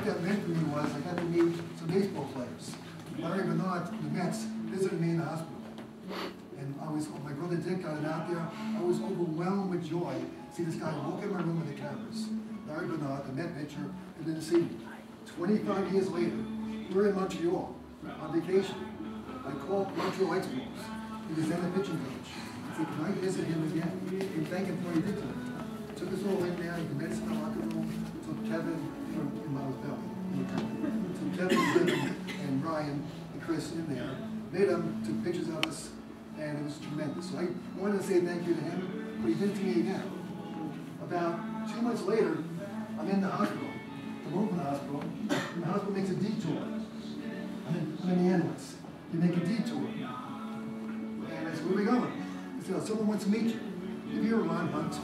that meant for me was I got to meet some baseball players. Larry Bernard from the Mets visited me in the hospital. And my brother Dick got it out there. I was overwhelmed with joy to see this guy walk in my room with the cameras. Larry Bernard, the Met pitcher, and didn't see me. 25 years later, we're in Montreal on vacation. I called Montreal Expos. He was then the pitching coach. I said, can I visit him again? And thank him for what he did to me. Took us all in there, he commenced in the locker room, took Kevin in my hotel. Took Kevin, Jim, and Brian, and Chris in there, made them, took pictures of us, and it was tremendous. So I wanted to say thank you to him, but he did it to me again. About 2 months later, I'm in the hospital, the Open Hospital, and the hospital makes a detour. I'm in the ambulance. They make a detour. And I said, where are we going? He said, someone wants to meet you. If you heard Ron Hunt,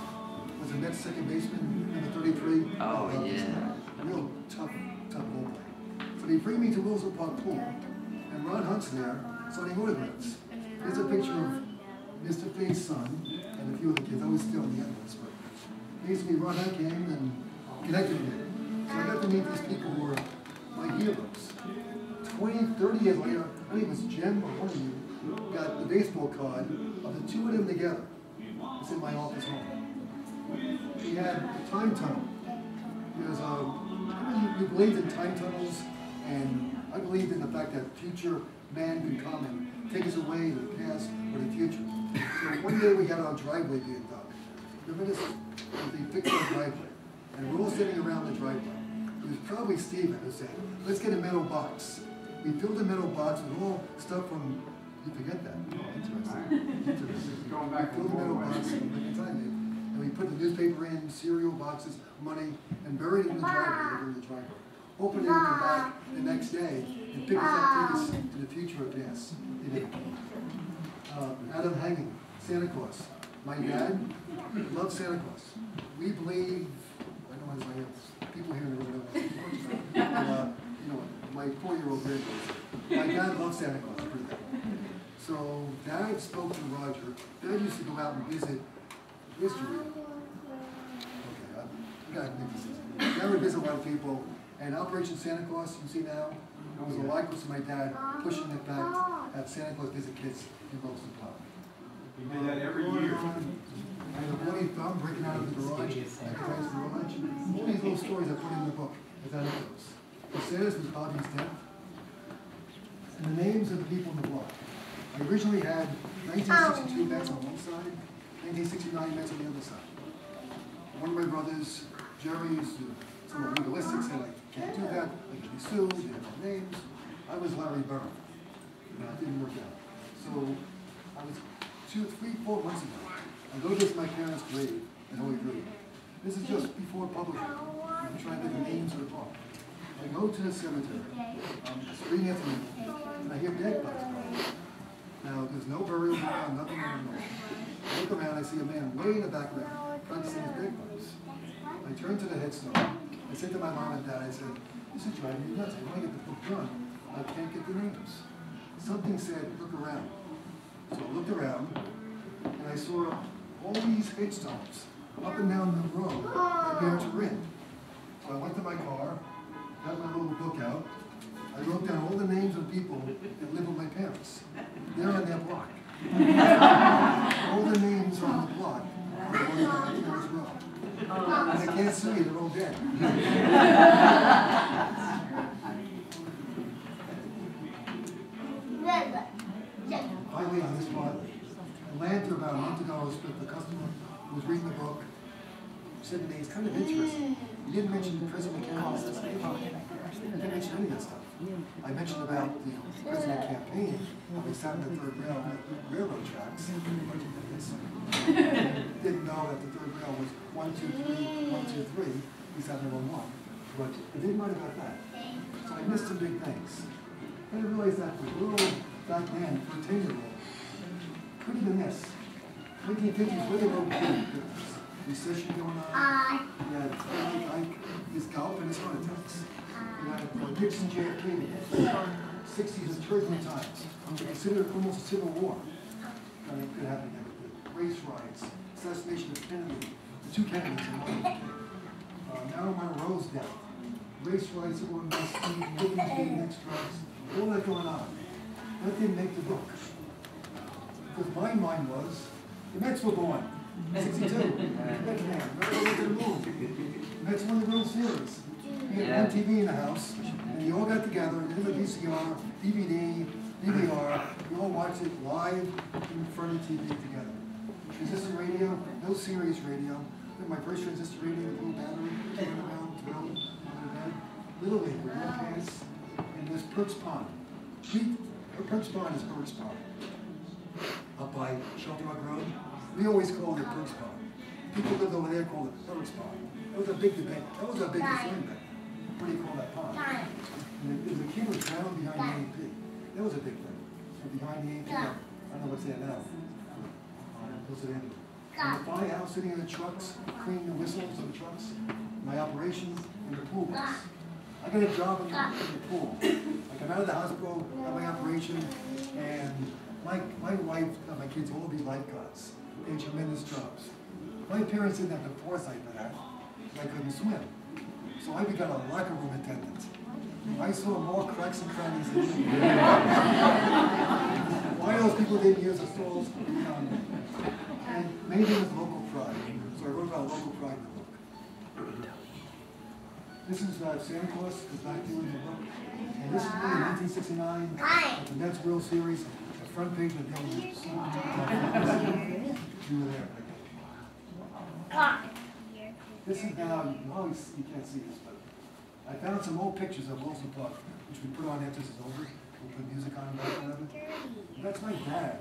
was a Mets second baseman, number 33. Oh, yeah. A real tough ball player. So they bring me to Wilson Park Pool, and Ron Hunt's there signing autographs. Here's a picture of Mr. Faye's son and a few of the kids. I was still in the ambulance, but basically Ron Hunt came and connected with me. So I got to meet these people who were my heroes. 20, 30 years later, I think it was Jim or one of you, got the baseball card of the two of them together. It's in my office home. We had a time tunnel. There's we believed in time tunnels, and I believed in the fact that future man could come and take us away to the past or the future. So one day we had our driveway being dug. Remember this? They fixed our driveway, and we're all sitting around the driveway. It was probably Stephen who said, let's get a metal box. We filled a metal box with all stuff from, you forget that. Oh, interesting. Interesting. Going back we filled a metal box and we put the newspaper in, cereal boxes, money, and buried it in the driveway, over in the driveway. Opened it and come back the next day and pick us up, take us to the future or past. They did. Adam Hanging, Santa Claus. My dad loved Santa Claus. We believe, I don't know my people here in the room know, you know, my 4-year-old grandkids. My dad loved Santa Claus, pretty good. So Dad spoke to Roger. Dad used to go out and visit history. Okay, I gotta make this easy. Dad would visit a lot of people, and Operation Santa Claus, you see now, it was a likeness of my dad pushing the fact that Santa Claus visit kids in Wilson Park. We did that every year. I had a bloody thumb breaking out of the garage, at Christ's garage. All these little stories I put in the book as anecdotes. The saddest was Bobby's death, and the names of the people in the block. I originally had 1962 Mets on one side, 1969 Mets on the other side. One of my brothers, Jerry, used to somewhat legalistic, said I can't do that, I could be sued, they have no names. I was Larry Bird. It didn't work out. So I was 2, 3, 4 months ago. I go to my parents' grave in Holy Grove. This is just before publishing. I'm trying to get the names of the book. I go to the cemetery, Spring Anthony, and I hear dead bugs going. Now, there's no burial ground, nothing in the I look around, I see a man way in the background, practicing his bagpipes. I turn to the headstone. I said to my mom and dad, I said, this is driving me nuts. I want to get the book done. I can't get the names. Something said, look around. So I looked around, and I saw all these headstones up and down the road my parents were in. So I went to my car, got my little book out. I wrote down all the names of people that live with my parents. They're on their block. All the names on the block are the ones that I think as well. And I can't see it, they're all dead. Finally, on this part, I landed about a month ago with the customer who was reading the book. Said to me, it's kind of interesting. You didn't mention the President Kennedy assassination. You didn't mention any of that stuff. I mentioned about the president campaign, how they sat in the third rail on the railroad tracks. Didn't know that the third rail was 1, 2, 3, 1, 2, 3. We sat there on 1. But I didn't write about that. So I missed some big things. And I realized that the world back then, for a 10-year-old, could have been this. 1950s, where they wrote recession going on. You had his golf and his heart attacks. You had Nixon, JFK. 60s was turbulent times. Considered almost a civil war. I mean, it could happen again. The race riots, assassination of Kennedy, the two Kennedys in one. Marilyn Monroe's death. race rights that were invested, women's getting next drugs, all that going on. That didn't make the book. Because my mind was, the Mets were born, 62, Beckham, remember look at the moon. The Mets won the World Series. We had one TV in the house, and you all got together, and did a VCR, DVD, DVR, we all watched it live in front of the TV together. Transistor radio, no Sirius radio. My first transistor radio with a little battery, turn around, throw, on the bed. Little League with no pants, and this Perks Pond. Perks Pond is Perks Pond. Up by Shelter Rock Road. We always called it Perks Pond. People lived over there called it Perks Pond. That was a big debate. That was a big concern then. What do you call that pond? And the kid was drowned behind the AP. That was a big thing. So behind the AP, I don't know what's there now. What's it in? And the firehouse sitting in the trucks, cleaning the whistles of the trucks, my operations, and the pool bus. I got a job in the pool. I come out of the hospital, have my operation, and my wife and my kids all be lifeguards. They had tremendous jobs. My parents didn't have the foresight for that, because I couldn't swim. So I became a locker room attendant. I saw more cracks and crannies than anything. Why those people didn't use the stalls? And maybe it was local pride. So I wrote about local pride in the book. This is Santa Claus is back doing the book. And this is me in 1969 at the Mets World Series, the front page of the Daily News. You were there. This is now, you can't see this, but I found some old pictures of Wilson Park, which we put on after this is over. We'll put music on and whatever. And that's my dad.